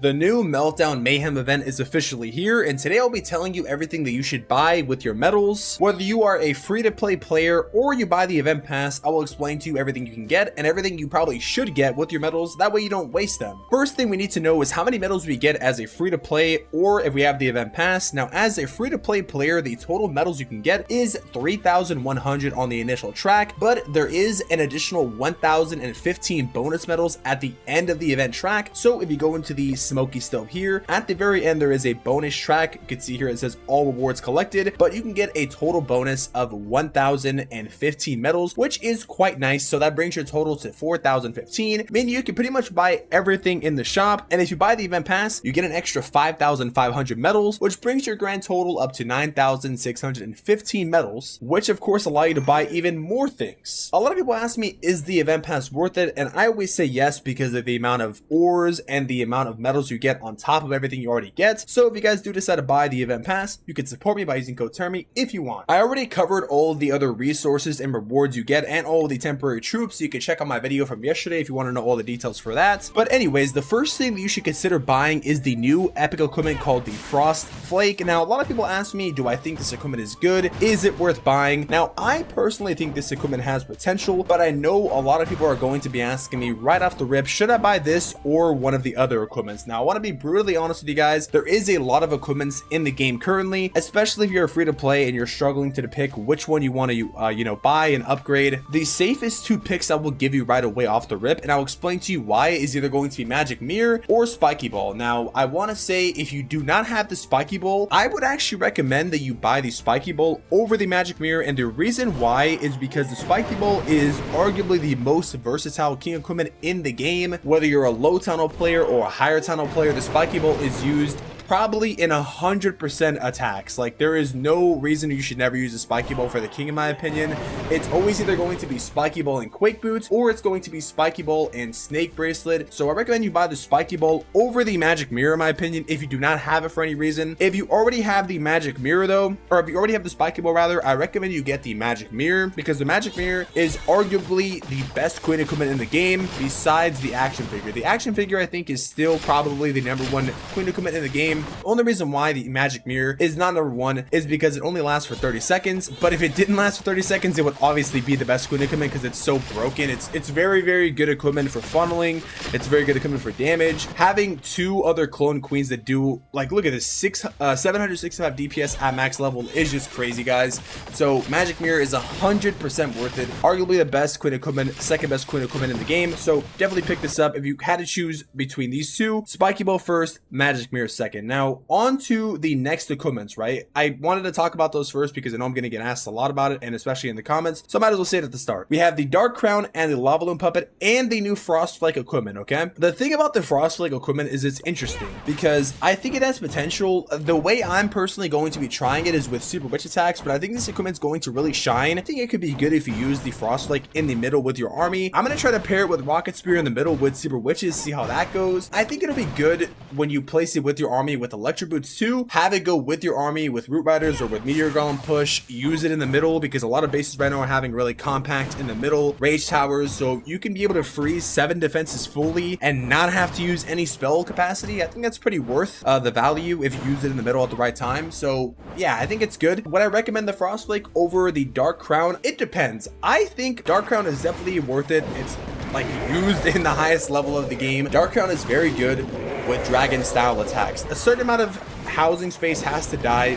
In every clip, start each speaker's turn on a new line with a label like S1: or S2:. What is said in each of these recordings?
S1: The new Meltdown Mayhem event is officially here, and today I'll be telling you everything that you should buy with your medals. Whether you are a free-to-play player or you buy the event pass, I will explain to you everything you can get and everything you probably should get with your medals, that way you don't waste them. First thing we need to know is how many medals we get as a free-to-play or if we have the event pass. Now, as a free-to-play player, the total medals you can get is 3,100 on the initial track, but there is an additional 1,015 bonus medals at the end of the event track. So if you go into the smoky stove here, at the very end there is a bonus track. You can see here it says all rewards collected, but you can get a total bonus of 1,015 medals, which is quite nice. So that brings your total to 4,015, meaning you can pretty much buy everything in the shop. And if you buy the event pass, you get an extra 5,500 medals, which brings your grand total up to 9,615 medals, which of course allow you to buy even more things. A lot of people ask me, is the event pass worth it? And I always say yes, because of the amount of ores and the amount of medals you get on top of everything you already get. So if you guys do decide to buy the event pass, you can support me by using code TERMY if you want. I already covered all of the other resources and rewards you get and all of the temporary troops, so you can check out my video from yesterday if you want to know all the details for that. But anyways, the first thing that you should consider buying is the new epic equipment called the Frost Flake. Now, a lot of people ask me, do I think this equipment is good? Is it worth buying? Now, I personally think this equipment has potential, but I know a lot of people are going to be asking me right off the rip, should I buy this or one of the other equipments? Now, I want to be brutally honest with you guys. There is a lot of equipments in the game currently, especially if you're free to play and you're struggling to pick which one you want to buy and upgrade. The safest two picks I will give you right away off the rip, and I'll explain to you why, is either going to be Magic Mirror or Spiky Ball. Now, I want to say, if you do not have the Spiky Ball, I would actually recommend that you buy the Spiky Ball over the Magic Mirror, and the reason why is because the Spiky Ball is arguably the most versatile king equipment in the game. Whether you're a low tunnel player or a higher tunnel player, the Spiky Ball is used probably in 100% attacks. Like, there is no reason you should never use a Spiky Ball for the king, in my opinion. It's always either going to be Spiky Ball and Quake Boots, or it's going to be Spiky Ball and Snake Bracelet. So I recommend you buy the Spiky Ball over the Magic Mirror, in my opinion, if you do not have it for any reason. If you already have the Magic Mirror though, or if you already have the Spiky Ball rather, I recommend you get the Magic Mirror, because the Magic Mirror is arguably the best queen equipment in the game besides the action figure. The action figure, I think, is still probably the #1 queen equipment in the game. Only reason why the Magic Mirror is not #1 is because it only lasts for 30 seconds. But if it didn't last for 30 seconds, it would obviously be the best queen equipment because it's so broken. It's very, very good equipment for funneling. It's very good equipment for damage. Having two other clone queens that do, like, look at this, 765 DPS at max level is just crazy, guys. So Magic Mirror is 100% worth it. Arguably the best queen equipment, second best queen equipment in the game. So definitely pick this up if you had to choose between these two. Spiky Ball first, Magic Mirror second. Now, on to the next equipments, right? I wanted to talk about those first because I know I'm going to get asked a lot about it, and especially in the comments, so I might as well say it at the start. We have the Dark Crown and the Lava Loom Puppet and the new Frost Flake equipment, okay? The thing about the Frost Flake equipment is it's interesting because I think it has potential. The way I'm personally going to be trying it is with Super Witch attacks, but I think this equipment's going to really shine. I think it could be good if you use the Frost Flake in the middle with your army. I'm going to try to pair it with Rocket Spear in the middle with Super Witches, see how that goes. I think it'll be good when you place it with your army with Electro Boots too. Have it go with your army with Root Riders or with Meteor Golem push. Use it in the middle because a lot of bases right now are having really compact in the middle Rage Towers, so you can be able to freeze 7 defenses fully and not have to use any spell capacity. I think that's pretty worth the value if you use it in the middle at the right time. So yeah, I think it's good. Would I recommend the Frost Flake over the Dark Crown? It depends. I think Dark Crown is definitely worth it. It's like used in the highest level of the game. Dark Crown is very good with dragon style attacks. A certain amount of housing space has to die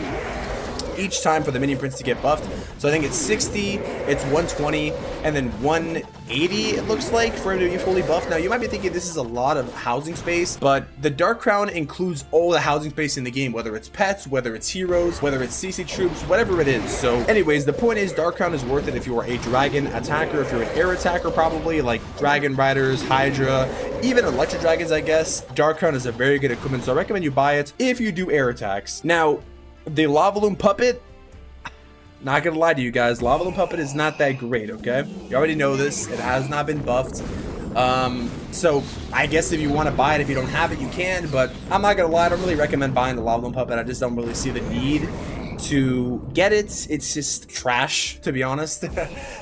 S1: each time for the minion prince to get buffed. So I think it's 60, it's 120, and then 180 it looks like for him to be fully buffed. Now you might be thinking this is a lot of housing space, but the Dark Crown includes all the housing space in the game, whether it's pets, whether it's heroes, whether it's CC troops, whatever it is. So anyways, the point is Dark Crown is worth it if you are a dragon attacker, if you're an air attacker, probably like Dragon Riders, Hydra, even Electro Dragons, I guess. Dark Crown is a very good equipment, so I recommend you buy it if you do air attacks. Now, the Lava Loom Puppet, not gonna lie to you guys, Lava Loom Puppet is not that great, okay? You already know this. It has not been buffed. So I guess if you want to buy it, if you don't have it, you can, but I'm not gonna lie, I don't really recommend buying the Lava Loom Puppet. I just don't really see the need to get it. It's just trash, to be honest.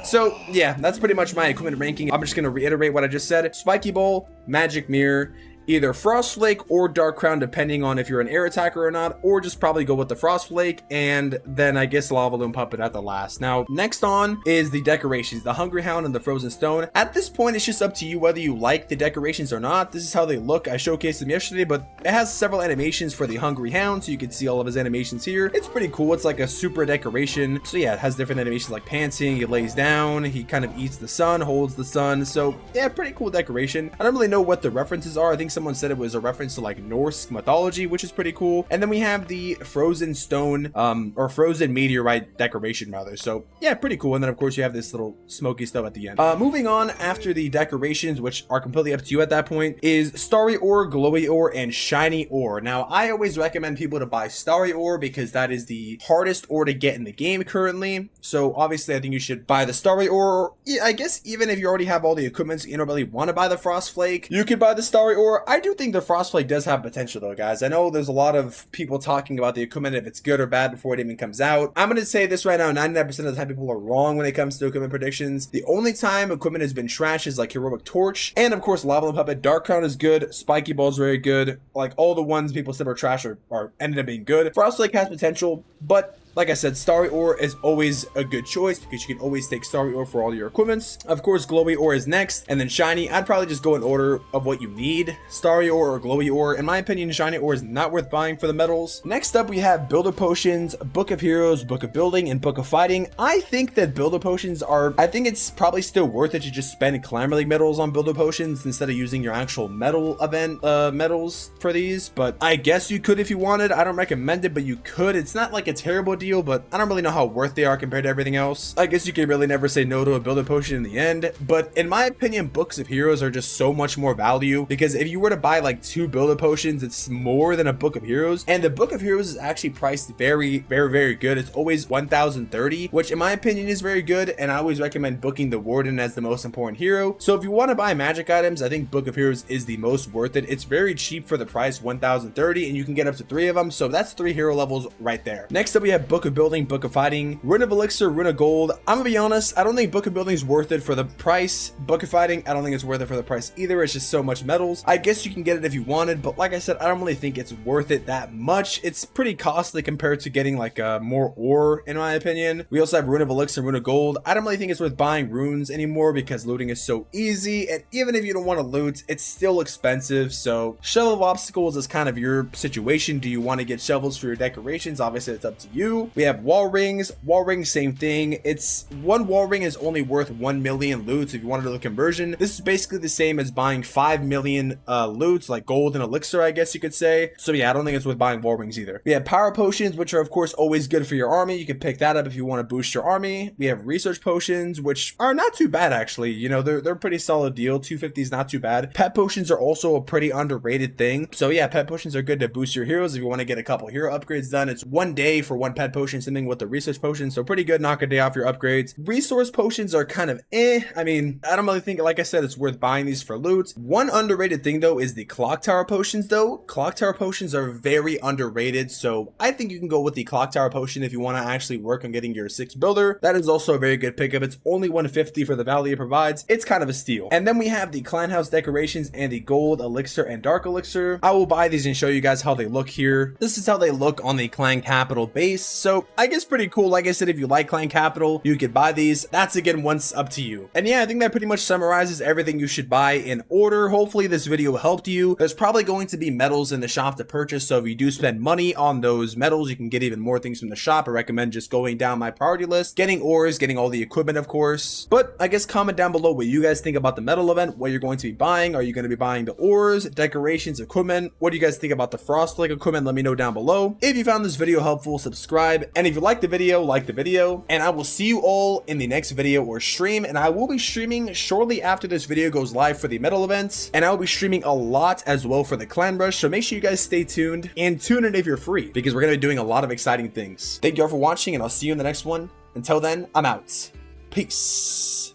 S1: So yeah, that's pretty much my equipment ranking. I'm just gonna reiterate what I just said. Spiky Ball, Magic Mirror, either Frostflake or Dark Crown, depending on if you're an air attacker or not, or just probably go with the Frostflake and then I guess Lava Loon Puppet at the last. Now, next on is the decorations, the Hungry Hound and the Frozen Stone. At this point, it's just up to you whether you like the decorations or not. This is how they look. I showcased them yesterday, but it has several animations for the Hungry Hound, so you can see all of his animations here. It's pretty cool. It's like a super decoration. So yeah, it has different animations like pantsing. He lays down, he kind of eats the sun, holds the sun. So yeah, pretty cool decoration. I don't really know what the references are. I think someone said it was a reference to like Norse mythology, which is pretty cool. And then we have the Frozen Stone, or Frozen Meteorite decoration rather. So yeah, pretty cool. And then of course you have this little smoky stuff at the end. Moving on after the decorations, which are completely up to you at that point, is Starry Ore, Glowy Ore, and Shiny Ore. Now, I always recommend people to buy Starry Ore because that is the hardest ore to get in the game currently. So obviously I think you should buy the Starry Ore. Yeah, I guess even if you already have all the equipment, so you don't really want to buy the Frostflake, you could buy the Starry Ore. I do think the Frostflake does have potential though, guys. I know there's a lot of people talking about the equipment, if it's good or bad before it even comes out. I'm going to say this right now, 99% of the time people are wrong when it comes to equipment predictions. The only time equipment has been trash is like Heroic Torch, and of course Lava Loon Puppet. Dark Crown is good, Spiky Ball is very good. Like all the ones people said were trash are ended up being good. Frostlake has potential, but like I said, Starry Ore is always a good choice because you can always take Starry Ore for all your equipments. Of course, Glowy Ore is next, and then Shiny. I'd probably just go in order of what you need. Starry Ore or Glowy Ore. In my opinion, Shiny Ore is not worth buying for the medals. Next up, we have Builder Potions, Book of Heroes, Book of Building, and Book of Fighting. I think that Builder Potions are, I think it's probably still worth it to just spend Clamor League medals on Builder Potions instead of using your actual medal event medals for these. But I guess you could if you wanted. I don't recommend it, but you could. It's not like a terrible deal, but I don't really know how worth they are compared to everything else. I guess you can really never say no to a Builder Potion in the end, but in my opinion, Books of Heroes are just so much more value because if you were to buy like 2 Builder Potions, it's more than a Book of Heroes, and the Book of Heroes is actually priced very good. It's always 1,030, which in my opinion is very good, and I always recommend booking the Warden as the most important hero. So if you want to buy magic items, I think Book of Heroes is the most worth it. It's very cheap for the price, 1,030, and you can get up to 3 of them, so that's 3 hero levels right there. Next up, we have Book of Building, Book of Fighting, Rune of Elixir, Rune of Gold. I'm gonna be honest, I don't think Book of Building is worth it for the price. Book of Fighting, I don't think it's worth it for the price either. It's just so much medals. I guess you can get it if you wanted, but like I said, I don't really think it's worth it that much. It's pretty costly compared to getting like more ore, in my opinion. We also have Rune of Elixir, Rune of Gold. I don't really think it's worth buying runes anymore because looting is so easy, and even if you don't want to loot, it's still expensive. So Shovel of Obstacles is kind of your situation. Do you want to get shovels for your decorations? Obviously, it's up to you. We have Wall Rings. Wall Rings, same thing. It's one wall ring is only worth 1 million loots if you want to do the conversion. This is basically the same as buying 5 million loots, like gold and elixir, I guess you could say. So yeah, I don't think it's worth buying wall rings either. We have power potions, which are of course always good for your army. You can pick that up if you want to boost your army. We have research potions, which are not too bad actually. You know, they're a pretty solid deal. 250 is not too bad. Pet potions are also a pretty underrated thing. So yeah, pet potions are good to boost your heroes if you want to get a couple hero upgrades done. It's 1 day for 1 pet potion, something with the research potion, so pretty good. Knock a day off your upgrades. Resource potions are kind of I mean, I don't really think, like I said, it's worth buying these for loot. One underrated thing though is the clock tower potions though. Clock tower potions are very underrated, so I think you can go with the clock tower potion if you want to actually work on getting your 6th builder. That is also a very good pickup. It's only 150 for the value it provides. It's kind of a steal. And then we have the clan house decorations and the gold elixir and dark elixir. I will buy these and show you guys how they look here. This is how they look on the clan capital base, so I guess pretty cool. Like I said, if you like clan capital, you could buy these. That's again once up to you. And yeah, I think that pretty much summarizes everything you should buy in order. Hopefully this video helped you. There's probably going to be medals in the shop to purchase, so if you do spend money on those medals, you can get even more things from the shop. I recommend just going down my priority list, getting ores, getting all the equipment of course. But I guess comment down below what you guys think about the medal event, what you're going to be buying. Are you going to be buying the ores, decorations, equipment? What do you guys think about the Frostlake equipment? Let me know down below. If you found this video helpful, subscribe, and if you like the video, like the video, and I will see you all in the next video or stream. And I will be streaming shortly after this video goes live for the medal events, and I will be streaming a lot as well for the clan rush, so make sure you guys stay tuned and tune in if you're free because we're going to be doing a lot of exciting things. Thank you all for watching, and I'll see you in the next one. Until then, I'm out. Peace.